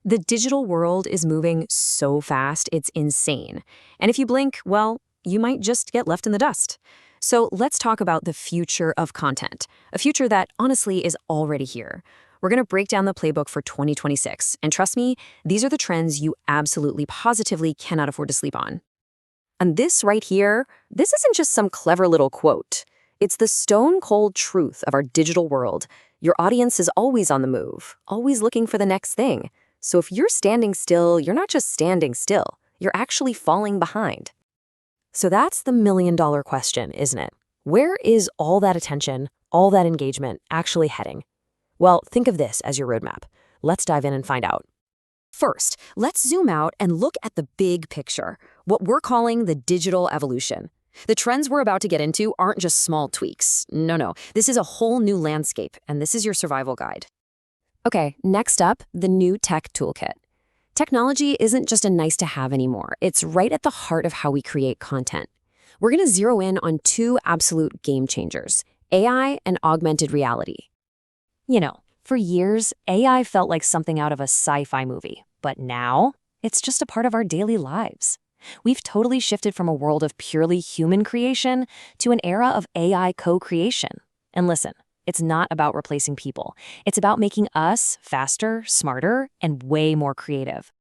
The digital world is moving so fast, it's insane. And if you blink, well, you might just get left in the dust. So let's talk about the future of content, a future that honestly is already here. We're going to break down the playbook for 2026. And trust me, these are the trends you absolutely positively cannot afford to sleep on. And this right here, this isn't just some clever little quote. It's the stone-cold truth of our digital world. Your audience is always on the move, always looking for the next thing. So if you're standing still, you're not just standing still, you're actually falling behind. So that's the million-dollar question, isn't it? Where is all that attention, all that engagement actually heading? Well, think of this as your roadmap. Let's dive in and find out. First, let's zoom out and look at the big picture, what we're calling the digital evolution. The trends we're about to get into aren't just small tweaks. No, this is a whole new landscape, and this is your survival guide. Okay, next up, the new tech toolkit. Technology isn't just a nice-to-have anymore. It's right at the heart of how we create content. We're going to zero in on two absolute game changers, AI and augmented reality. You know, for years, AI felt like something out of a sci-fi movie, but now it's just a part of our daily lives. We've totally shifted from a world of purely human creation to an era of AI co-creation. And listen, it's not about replacing people. It's about making us faster, smarter, and way more creative.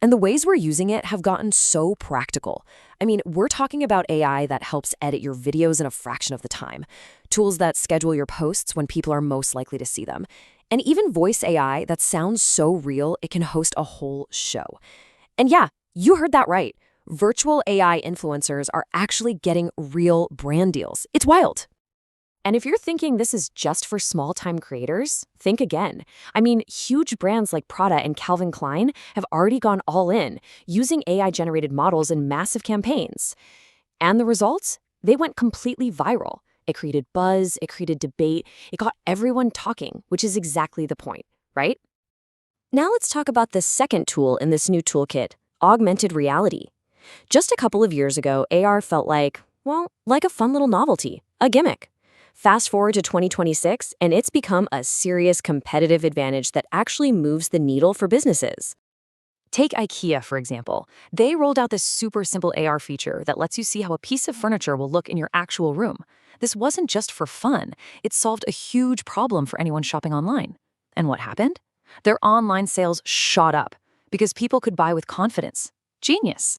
And the ways we're using it have gotten so practical. I mean, we're talking about AI that helps edit your videos in a fraction of the time, tools that schedule your posts when people are most likely to see them, and even voice AI that sounds so real it can host a whole show. And yeah, you heard that right. Virtual AI influencers are actually getting real brand deals. It's wild. And if you're thinking this is just for small-time creators, think again. I mean, huge brands like Prada and Calvin Klein have already gone all in, using AI-generated models in massive campaigns. And the results? They went completely viral. It created buzz, it created debate, it got everyone talking, which is exactly the point, right? Now let's talk about the second tool in this new toolkit, augmented reality. Just a couple of years ago, AR felt like a fun little novelty, a gimmick. Fast forward to 2026, and it's become a serious competitive advantage that actually moves the needle for businesses. Take IKEA, for example. They rolled out this super simple AR feature that lets you see how a piece of furniture will look in your actual room. This wasn't just for fun. It solved a huge problem for anyone shopping online. And what happened? Their online sales shot up because people could buy with confidence. Genius.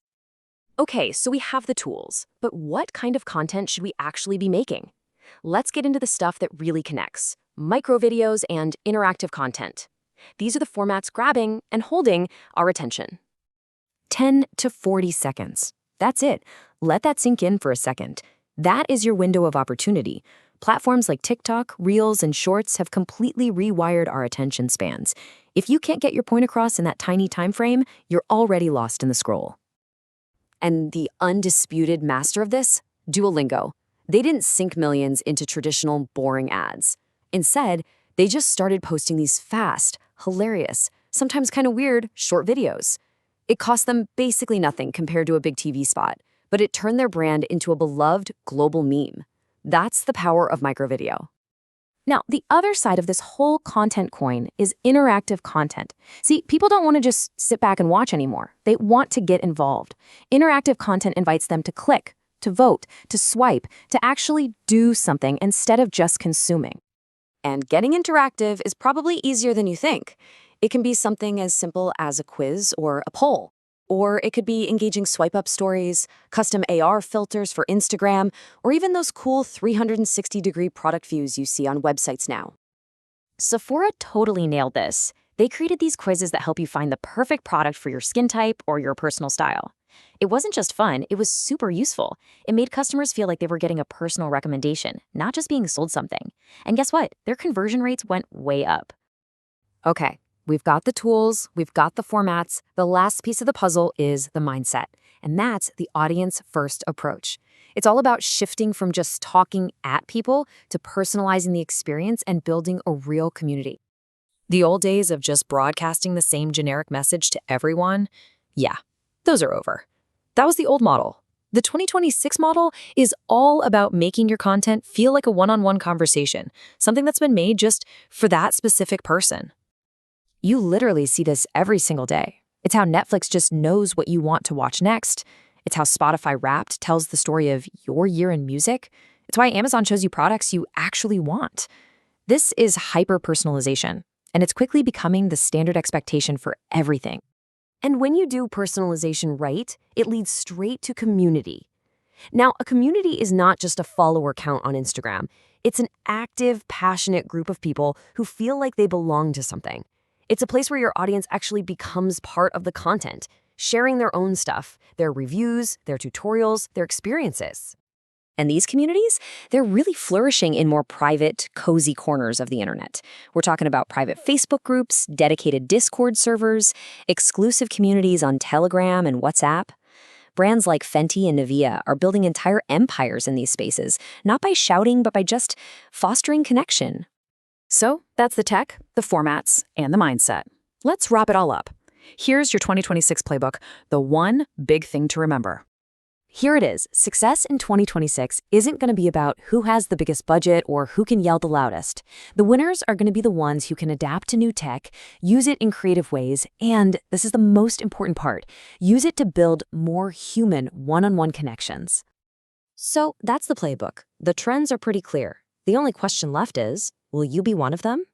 Okay, so we have the tools, but what kind of content should we actually be making? Let's get into the stuff that really connects, micro videos and interactive content. These are the formats grabbing and holding our attention. 10 to 40 seconds. That's it. Let that sink in for a second. That is your window of opportunity. Platforms like TikTok, Reels, and Shorts have completely rewired our attention spans. If you can't get your point across in that tiny time frame, you're already lost in the scroll. And the undisputed master of this? Duolingo. They didn't sink millions into traditional, boring ads. Instead, they just started posting these fast, hilarious, sometimes kind of weird, short videos. It cost them basically nothing compared to a big TV spot, but it turned their brand into a beloved global meme. That's the power of microvideo. Now, the other side of this whole content coin is interactive content. See, people don't want to just sit back and watch anymore. They want to get involved. Interactive content invites them to click, to vote, to swipe, to actually do something instead of just consuming. And getting interactive is probably easier than you think. It can be something as simple as a quiz or a poll. Or it could be engaging swipe-up stories, custom AR filters for Instagram, or even those cool 360-degree product views you see on websites now. Sephora totally nailed this. They created these quizzes that help you find the perfect product for your skin type or your personal style. It wasn't just fun, it was super useful. It made customers feel like they were getting a personal recommendation, not just being sold something. And guess what? Their conversion rates went way up. Okay. We've got the tools, we've got the formats. The last piece of the puzzle is the mindset, and that's the audience-first approach. It's all about shifting from just talking at people to personalizing the experience and building a real community. The old days of just broadcasting the same generic message to everyone, yeah, those are over. That was the old model. The 2026 model is all about making your content feel like a one-on-one conversation, something that's been made just for that specific person. You literally see this every single day. It's how Netflix just knows what you want to watch next. It's how Spotify Wrapped tells the story of your year in music. It's why Amazon shows you products you actually want. This is hyper-personalization, and it's quickly becoming the standard expectation for everything. And when you do personalization right, it leads straight to community. Now, a community is not just a follower count on Instagram. It's an active, passionate group of people who feel like they belong to something. It's a place where your audience actually becomes part of the content, sharing their own stuff, their reviews, their tutorials, their experiences. And these communities, they're really flourishing in more private, cozy corners of the internet. We're talking about private Facebook groups, dedicated Discord servers, exclusive communities on Telegram and WhatsApp. Brands like Fenty and Nivea are building entire empires in these spaces, not by shouting, but by just fostering connection. So that's the tech, the formats, and the mindset. Let's wrap it all up. Here's your 2026 playbook, the one big thing to remember. Here it is. Success in 2026 isn't going to be about who has the biggest budget or who can yell the loudest. The winners are going to be the ones who can adapt to new tech, use it in creative ways, and this is the most important part, use it to build more human one-on-one connections. So that's the playbook. The trends are pretty clear. The only question left is, will you be one of them?